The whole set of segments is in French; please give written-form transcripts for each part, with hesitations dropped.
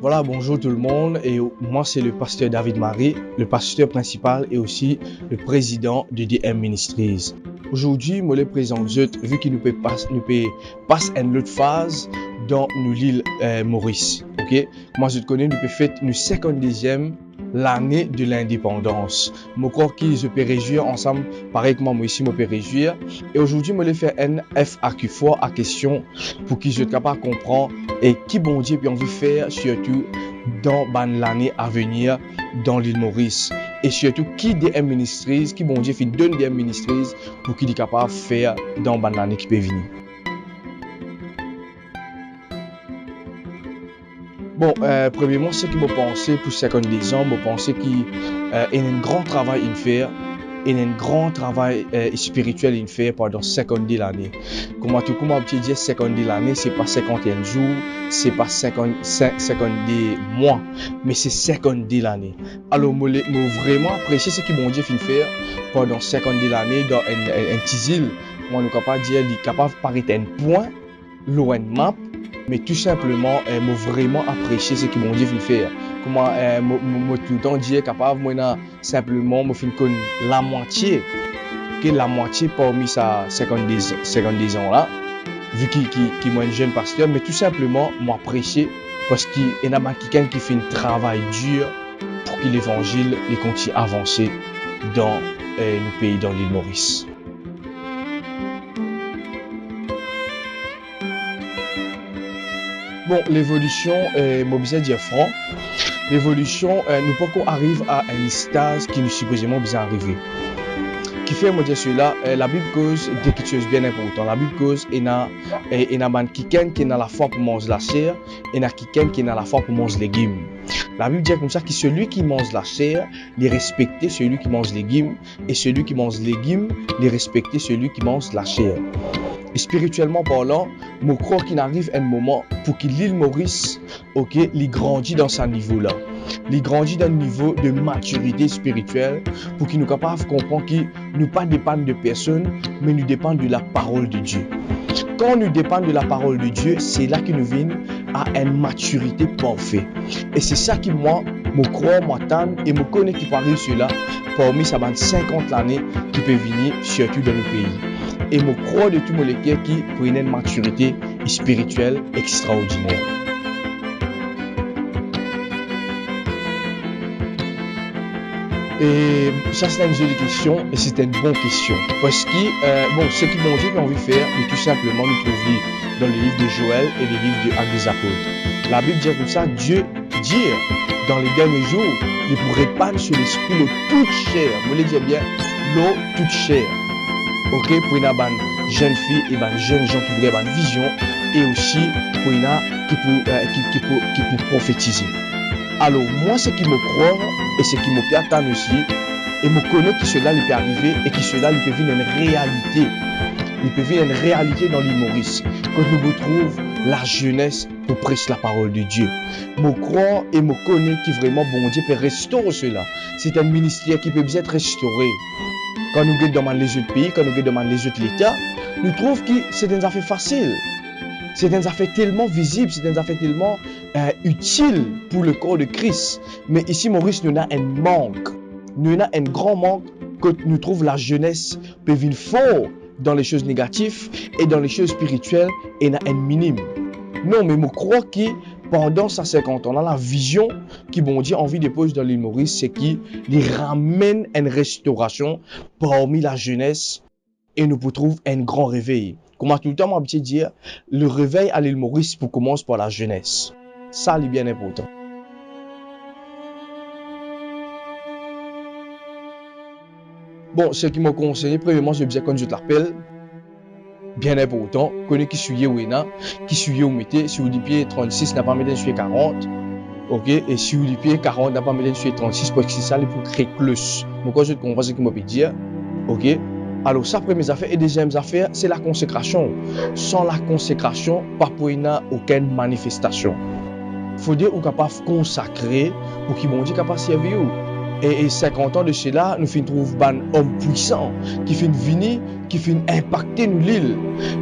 Voilà, bonjour tout le monde. Et moi, c'est le pasteur David Marie, le pasteur principal et aussi le président de DM Ministries. Aujourd'hui, je les présente, vu qu'il nous passe une autre phase dans l'île Maurice. Ok? Moi, je connais, nous peut faire une 52e l'année de l'indépendance. Je crois qu'ils peuvent réjouir ensemble, pareil que moi aussi, je peux réjouir. Et aujourd'hui, je vais faire un FAQ fort à question pour qu'ils soient capables de comprendre et qui bon Dieu puis envie de faire, surtout dans l'année à venir dans l'île Maurice. Et surtout, qui DM Ministries, qui bon Dieu fait donne DM Ministries pour qu'il est capable de faire dans l'année qui peut venir. Bon, premièrement, ce que je pense pour 52 ans, je pense qu'il y a un grand travail à faire, et un grand travail spirituel à faire pendant 52 l'année. Comme on peut dire 52 l'année, ce n'est pas 51 jours, ce n'est pas 52 mois, mais c'est 52 l'année. Alors, je vraiment apprécié ce que mon Dieu fait faire pendant 52 l'année dans un petit île. Moi, nous capable dire, il est capable de paraître un point, loin de map, mais tout simplement, je vraiment apprécié ce que mon Dieu fait faire. Comment tout le temps dire capable moi simplement me faire la moitié parmi sa 52 ans là vu qu'il moi un jeune pasteur, mais tout simplement moi apprécié parce qu'il y a quelqu'un qui fait un travail dur pour que l'évangile continue à avancer dans le pays, dans l'île Maurice. Bon, l'évolution, je dire franc, l'évolution, nous pouvons arriver à un stade qui nous supposément bien arrivé. Qui fait, moi dire cela, la Bible cause des choses bien importantes. La Bible cause, il y a quelqu'un qui est dans la foi pour manger la chair, et il y a quelqu'un qui est dans la foi pour manger les légumes. La Bible dit comme ça que celui qui mange la chair, il respecte celui qui mange les légumes, et celui qui mange les légumes, il respecte celui qui mange la chair. Et spirituellement parlant, je crois qu'il arrive un moment pour que l'île Maurice, il grandit dans ce niveau-là. Il grandit dans un niveau de maturité spirituelle pour qu'il nous capable de comprendre qu'il ne dépend pas de personne, mais nous dépend de la parole de Dieu. Quand nous dépendons de la parole de Dieu, c'est là que nous venons à une maturité parfaite. Et c'est ça qui moi crois, m'attend et me connais qui parle cela parmi ces 50 années qui peut venir, surtout dans le pays. Et je crois de tout mon cœur qui prennent une maturité spirituelle extraordinaire. Et ça, c'est une jolie question et c'est une bonne question. Parce que, ce que mon Dieu a envie de faire, c'est tout simplement nous trouver dans les livres de Joël et les livres des Actes des Apôtres. La Bible dit comme ça, Dieu dit dans les derniers jours, il pourrait répandre sur l'esprit l'eau toute chair. Vous voulez dire bien, l'eau toute chair. Ok, pour une jeune fille et une jeune gens qui ont une vision et aussi pour une qui peut prophétiser. Alors moi ce qui me croit et ce qui me peut attendre aussi et me connaît que cela lui peut arriver et que cela lui peut venir une réalité. Il peut venir une réalité dans l'île Maurice quand nous retrouvons la jeunesse pour prêcher la parole de Dieu. Me croire et me connaît que vraiment bon Dieu peut restaurer cela. C'est un ministère qui peut bien être restauré. Quand nous demandons les autres pays, quand nous demandons les autres États, nous trouvons que c'est une affaire facile. C'est une affaire tellement visible, c'est une affaire tellement utile pour le corps de Christ. Mais ici, Maurice, nous avons un manque. Nous avons un grand manque que nous trouvons la jeunesse peut venir fort dans les choses négatives et dans les choses spirituelles et nous avons un minime. Non, mais je crois que pendant ces 50 ans, la vision qui bon Dieu envie de poser dans l'île Maurice, c'est qu'il ramène une restauration parmi la jeunesse et nous trouvons un grand réveil. Comme tout le temps, je dire, le réveil à l'île Maurice commence par la jeunesse. Ça, c'est bien important. Bon, ce qui m'a conseillé, premièrement, je disais quand je l'appelle, bien important, connais qui suit Wena, qui suit Omete, si vous dites pied 36, n'a pas mis sur 40, ok, et si vous dites pied 40, n'a pas mis sur 36, parce que c'est ça, les plus créer plus. Donc, quand je comprends ce qu'il m'a dire, ok. Alors, ça, première affaire. Et deuxième affaire, c'est la consécration. Sans la consécration, pas pour aucune manifestation. Il faut dire qu'on est capable de consacrer pour qu'ils vont dire capable de servir. Et 50 ans de cela, nous finissons trouver un homme puissant qui finit venir, qui finit impacter nous l'île.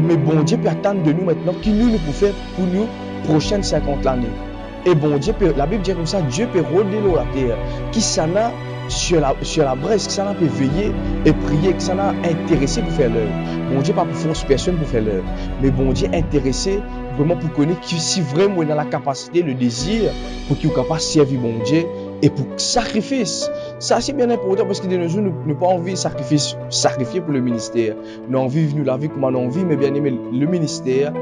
Mais bon Dieu peut attendre de nous maintenant qui nous pouvons faire pour nous prochaines 50 années. Et bon Dieu, la Bible dit comme ça, Dieu peut rôder l'eau la terre. Qui s'en a sur la bresse, qui s'en a peut veiller et prier, qui s'en a intéressé pour faire l'œuvre. Bon Dieu pas pour force personne pour faire l'œuvre. Mais bon Dieu intéressé vraiment pour connaître que si vraiment on a la capacité, le désir, pour qu'il soit capable de servir bon Dieu et pour sacrifice. Ça c'est bien important parce que de nos jours, nous n'avons pas envie de sacrifier pour le ministère. Nous avons envie de vivre la vie comme on a envie, mais bien aimé, le ministère,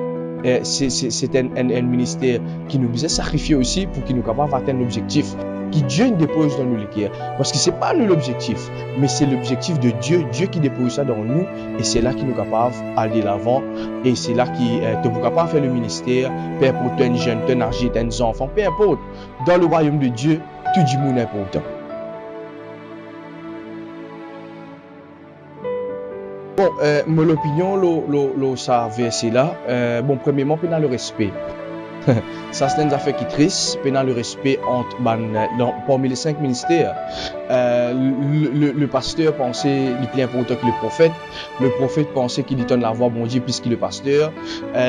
c'est un ministère qui nous besoin sacrifier aussi pour qu'il nous capable d'atteindre l'objectif que Dieu nous dépose dans nous le cœur. Parce que ce n'est pas nous l'objectif, mais c'est l'objectif de Dieu, Dieu qui dépose ça dans nous, et c'est là qu'il nous capable d'aller l'avant, et c'est là qu'il est capable de faire le ministère, peu importe un jeune, un âgé, un enfant, peu importe. Dans le royaume de Dieu, tout du monde est important. Bon, mon opinion, ça verset là, bon, premièrement, pendant le respect. Ça, c'est une affaire qui est triste, pendant le respect parmi les 5 ministères. Le pasteur pensait qu'il est plus important que le prophète pensait qu'il donne la voix bon Dieu plus que le pasteur,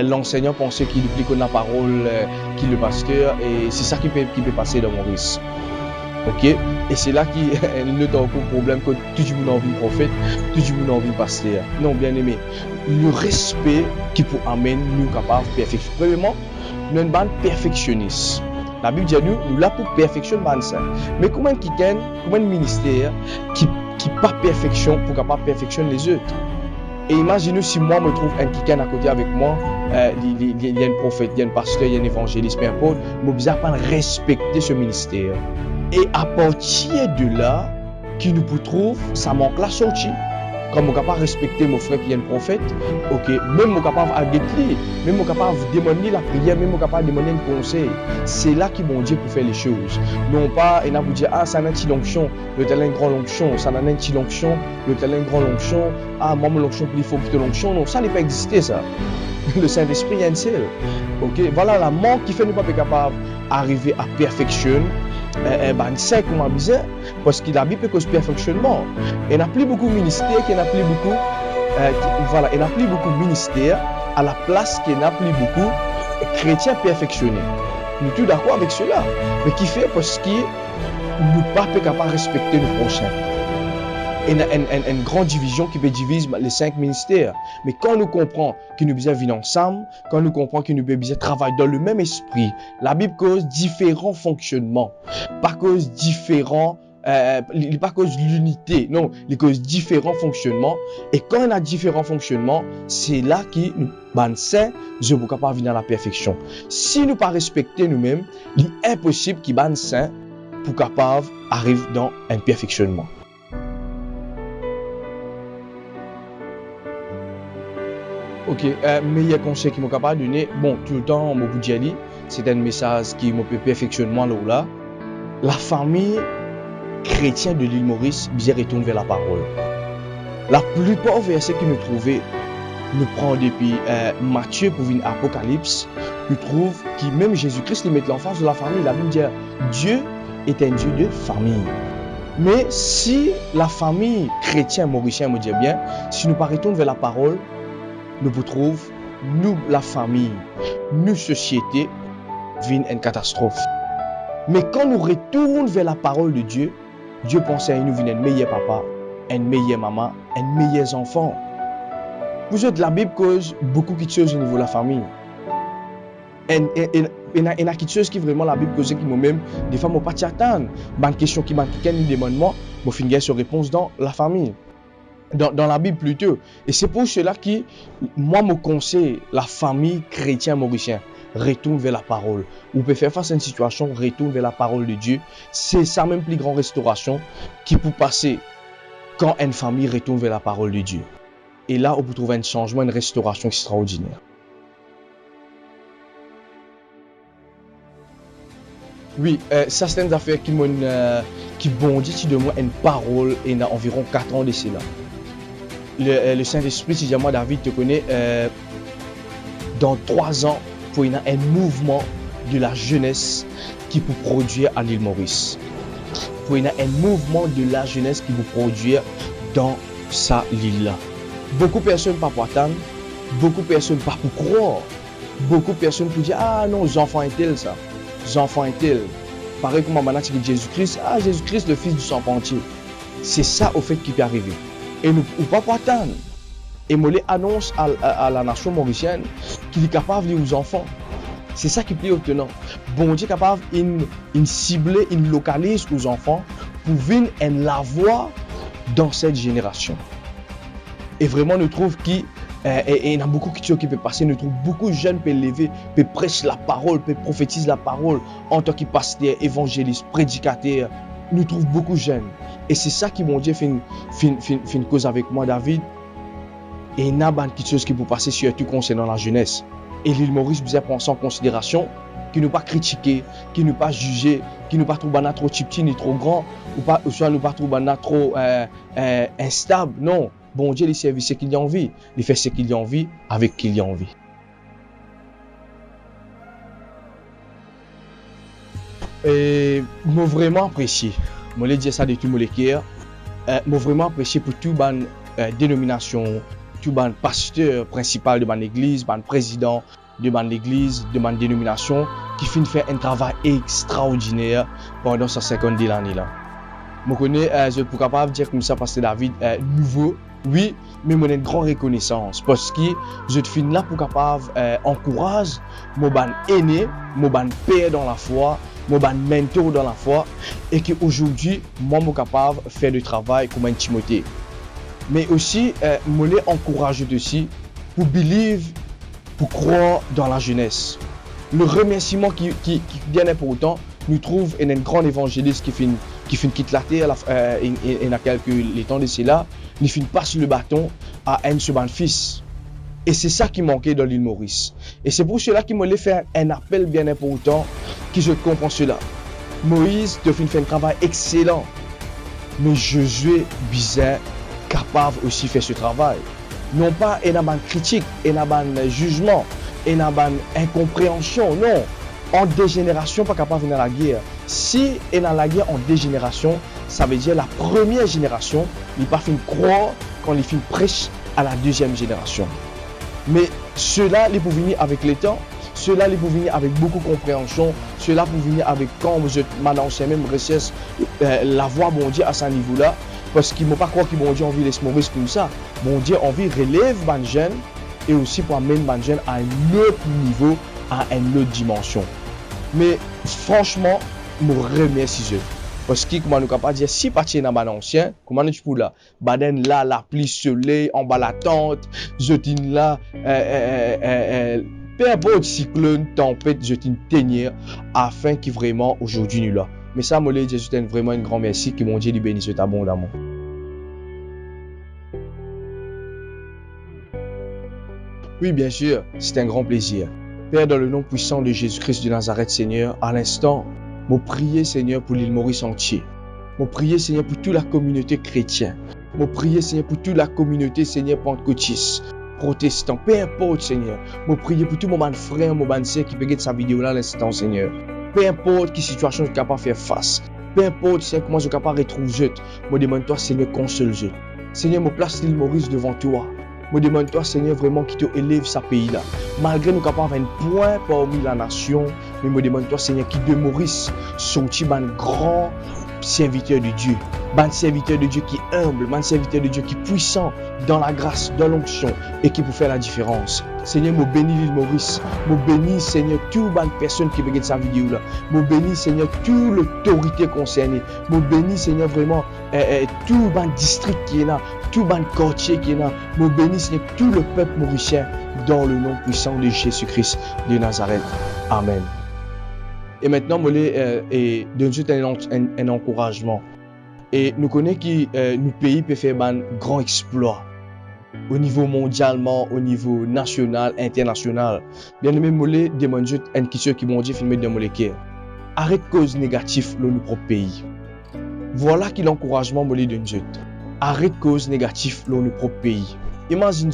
l'enseignant pensait qu'il est plus qu'on la parole que le pasteur, et c'est ça qui peut passer dans Maurice. Ok, et c'est là qu'il y a un problème que tout le monde a envie de prophète, tout le monde a envie de pasteur. Non, bien aimé, le respect qui peut amener nous capables de perfection. Premièrement, nous sommes un perfectionniste. La Bible dit nous là pour perfectionner ça. Mais comment un ministère qui pas perfection pour capable perfectionner les autres? Et imaginez si moi me trouve un quelqu'un à côté avec moi, il y a un prophète, il y a un pasteur, il y a un évangéliste, peu importe, je besoin pas respecter ce ministère. Et à partir de là, qui nous trouve, ça manque la sortie. Comme je ne capable de respecter mon frère qui est un prophète, ok, même je suis capable d'arrêter, même je suis capable de demander la prière, même je suis capable de demander un conseil. C'est là que bon Dieu peut faire les choses. Non pas, et là vous dire, ah, ça a une petite onction, le tel a une grande onction, ça a une petite onction, le tel a une grande onction, ah, moi, mon onction plus fort que l'onction. Non, ça n'est pas existé, ça. Le Saint-Esprit, il y a une seule. Ok, voilà la manque qui fait nous pas capable d'arriver à perfectionner. C'est comment bizarre parce qu'il a bien cause perfectionnement. Il n'y a plus beaucoup de ministères, il n'y a plus beaucoup il n'y a plus beaucoup de ministères à la place qu'il n'y a plus beaucoup de chrétiens perfectionnés. Nous sommes tous d'accord avec cela, mais qui fait parce que nous ne sommes pas capables de respecter le prochain. Il y a une grande division qui peut diviser les 5 ministères. Mais quand nous comprenons que nous devons vivre ensemble, quand nous comprenons que nous devons travailler dans le même esprit, la Bible cause différents fonctionnements. Pas cause différents, pas cause l'unité, non, il cause différents fonctionnements. Et quand on a différents fonctionnements, c'est là que nous sommes capables de venir à la perfection. Si nous ne pas respecter nous-mêmes, il est impossible qu'il soit saint pour capable d'arriver dans un perfectionnement. Ok, meilleur conseil qu'il m'a capable de donner, bon, tout le temps, mon bout c'est un message qui m'a fait perfectionnement là. La famille chrétienne de l'île Maurice, bien retourne vers la parole. La plupart des versets que nous trouvons, nous prenons depuis Matthieu pour venir Apocalypse, nous trouvons que même Jésus-Christ met l'enfance de la famille. La Bible dit Dieu est un Dieu de famille. Mais si la famille chrétienne mauricienne, me dit bien, si nous ne retournons vers la parole, nous trouvons, nous, la famille, nous, société, vient une catastrophe. Mais quand nous retournons vers la parole de Dieu, Dieu pense à nous venir un meilleur papa, un meilleur maman, un meilleur enfant. Vous êtes la Bible cause beaucoup de choses au niveau de la famille. Il y a quelque chose qui vraiment la Bible cause qui moi-même, des fois, je ne peux pas attendre. Une question qui m'a demandé moi, je finis sur réponse dans la famille. Dans la Bible plutôt. Et c'est pour cela que moi me conseille la famille chrétienne mauricienne. Retourne vers la parole. Vous pouvez faire face à une situation, retourne vers la parole de Dieu. C'est ça même plus grande restauration qui peut passer quand une famille retourne vers la parole de Dieu. Et là, on peut trouver un changement, une restauration extraordinaire. Oui, ça c'est une affaire qui bondit de moi une parole et il y a environ 4 ans de cela. Le Saint-Esprit, si jamais David te connaît, dans 3 ans, il y a un mouvement de la jeunesse qui peut produire à l'île Maurice. Il y a un mouvement de la jeunesse qui peut produire dans sa île-là. Beaucoup de personnes ne peuvent pas attendre, beaucoup de personnes ne peuvent pas croire, beaucoup de personnes peuvent dire ah non, les enfants étaient ça. enfants est-il. Pareil comme maintenant, c'est que Jésus-Christ, Jésus-Christ, le fils du sang entier. C'est ça, au fait, qui peut arriver. Et nous ne pouvons pas attendre. Et moi, annonce à la nation mauricienne qu'il est capable de lire aux enfants. C'est ça qui plaît au tenant. Bon Dieu est capable de cibler, de localiser aux enfants pour venir la voir dans cette génération. Et vraiment, nous trouvons qu'il y a beaucoup de choses qui peuvent passer. Nous trouvons beaucoup de jeunes qui peuvent lever, peuvent prêcher la parole, peuvent prophétiser la parole en tant que pasteur, évangéliste, prédicateur. Nous trouvons beaucoup de jeunes. Et c'est ça qui, mon Dieu, fait une cause avec moi, David. Et il y a beaucoup de choses qui peuvent passer, surtout concernant la jeunesse. Et l'île Maurice besoin prendre ça en considération, qui ne pas critiquer, qui ne pas juger, qui ne pas trouver trop petit ni trop grand, ou soit ne pas trouver trop instable. Non, bon Dieu, il servent ce qu'il y a envie. Il fait ce qu'il y a envie avec qui il y a envie. Et moi vraiment apprécié. Moi je dis ça de tout mon cœur. Moi vraiment apprécié pour toute bonne dénomination, tout bon pasteur principal de mon église, bon président de mon église, de mon dénomination, qui finit faire un travail extraordinaire pendant ces 50 années là. Je connais, je suis capable de dire comme ça parce que David est nouveau, oui, mais j'ai une grande reconnaissance parce que je suis là pour capable encourager mon aîné, mon père dans la foi, mon mentor dans la foi, et qu'aujourd'hui, moi, je suis capable de faire du travail comme un Timothée. Mais aussi, je les encourage aussi pour believe, pour croire dans la jeunesse. Le remerciement qui bien important, nous trouve un grand évangéliste qui quitte la terre il y a quelques temps de cela, il finit passer le bâton à un second fils. Et c'est ça qui manquait dans l'île Maurice. Et c'est pour cela qu'il m'a fait un appel bien important, que je comprends cela. Moïse te fait un travail excellent, mais Josué bizarre capable aussi de faire ce travail. Non pas une critique, une jugement, une incompréhension, non. En dégénération, pas capable de venir à la guerre. Si il est dans la guerre en dégénération, ça veut dire la première génération, il pas fait croire quand il fait prêche à la deuxième génération. Mais cela, il peut venir avec le temps, cela, il peut venir avec beaucoup de compréhension, cela peut venir avec quand vous êtes m'annoncer même recherche la voix bon Dieu à ce niveau-là, parce qu'il ne faut pas croire que bon Dieu a envie de laisser mourir comme ça. Bon Dieu a envie de relever les jeunes et aussi pour amener les jeunes à un autre niveau, à une autre dimension. Mais franchement, je remercie Dieu. Parce que, comment nous capable de dire, si parti dans l'ancien, comment nous peux là, baden là, la pluie soleil, en bas la tente, je dis là, peu importe cyclone, tempête, je dis tenir, afin que vraiment aujourd'hui nous là. Mais ça, moi, je dis vraiment un grand merci, que mon Dieu lui bénisse abondamment. Oui, bien sûr, c'est un grand plaisir. Père, dans le nom puissant de Jésus-Christ de Nazareth, Seigneur, à l'instant, je prie, Seigneur, pour l'île Maurice entier. Je prie, Seigneur, pour toute la communauté chrétienne. Je prie, Seigneur, pour toute la communauté, Seigneur, pentecôtiste, protestant, peu importe, Seigneur. Je prie pour tout mon frère, mon sœur qui peut regarder sa vidéo là à l'instant, Seigneur. Peu importe quelle situation je suis capable de faire face. Peu importe, Seigneur, comment je suis capable de retrouver. Je demande toi, Seigneur, console-je. Seigneur, je place l'île Maurice devant toi. Je demande toi, Seigneur, vraiment qui te élève ce pays-là. Malgré nous capables un point parmi la nation, mais je demande toi, Seigneur, qui de Maurice sorti un grand serviteur de Dieu. Un serviteur de Dieu qui est humble, un serviteur de Dieu qui est puissant dans la grâce, dans l'onction et qui peut faire la différence. Seigneur, je bénis l'île Maurice. Je bénis, Seigneur, toute bonne personne qui regarde cette vidéo-là. Je bénis, Seigneur, toute l'autorité concernée. Je bénis, Seigneur, vraiment tout le district qui est là, tout le quartier qui est là. Je bénis, Seigneur, tout le peuple mauricien dans le nom puissant de Jésus-Christ de Nazareth. Amen. Et maintenant, je vais donner un encouragement. Et nous connaissons que nos pays peuvent faire un grand exploit. Au niveau mondialement, au niveau national, international. Bien aimé, je vais demander une question qui m'a dit filmer dans mon cœur. Arrête cause négative dans notre propre pays. Voilà qui l'encouragement me donne. Arrête cause négative dans notre propre pays. Imagine,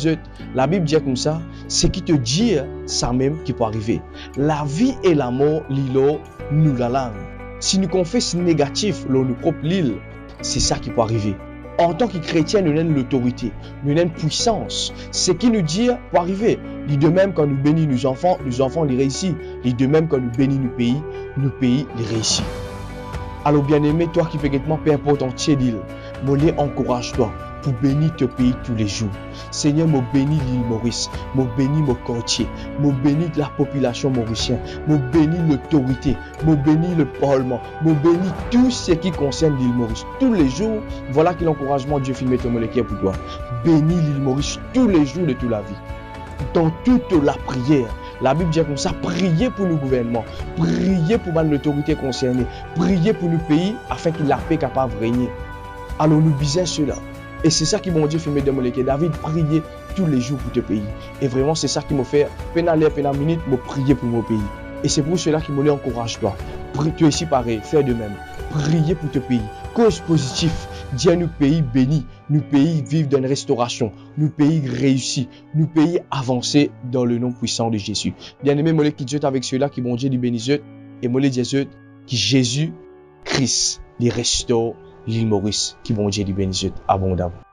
la Bible dit comme ça, c'est qui te dit ça même qui peut arriver. La vie et la mort, l'îlot, nous la langue. Si nous confessons négatif dans notre propre île, c'est ça qui peut arriver. En tant que chrétien, nous avons l'autorité, nous avons puissance. Ce qui nous dit pour arriver. Et de même, quand nous bénissons nos enfants les réussissent. Et de même, quand nous bénissons nos pays les réussissent. Alors, bien-aimé, toi qui effectivement, peu importe en tiers d'île, moi, encourage-toi pour bénir ton pays tous les jours. Seigneur, moi bénis l'île Maurice, moi bénis mon quartier, moi bénis la population mauricienne, moi bénis l'autorité, moi bénis le parlement, moi bénis tout ce qui concerne l'île Maurice. Tous les jours, voilà quel encouragement Dieu filme ton molécule pour toi. Bénis l'île Maurice tous les jours de toute la vie. Dans toute la prière, la Bible dit comme ça, priez pour nos gouvernements, priez pour l'autorité concernée, priez pour nos pays afin que la paix capable de régner. Alors nous bisons cela. Et c'est ça qui m'a dit, filmer de molécule. David, priez tous les jours pour ton pays. Et vraiment, c'est ça qui m'a fait, peine à l'air, peine à minute, me prier pour mon pays. Et c'est pour cela qu'il m'a dit, encourage-toi. Toi aussi pareil, fais de même. Priez pour ton pays. Cause positive. Dis à nos pays bénis, nos pays vivent dans une restauration, nos pays réussis, nos pays avancés dans le nom puissant de Jésus. Bien-aimé, moi, qui Dieu avec ceux-là qui bon Dieu lui bénisse et moi, Dieu qui Jésus Christ les restaure l'île Maurice, qui bon Dieu lui bénisse abondamment.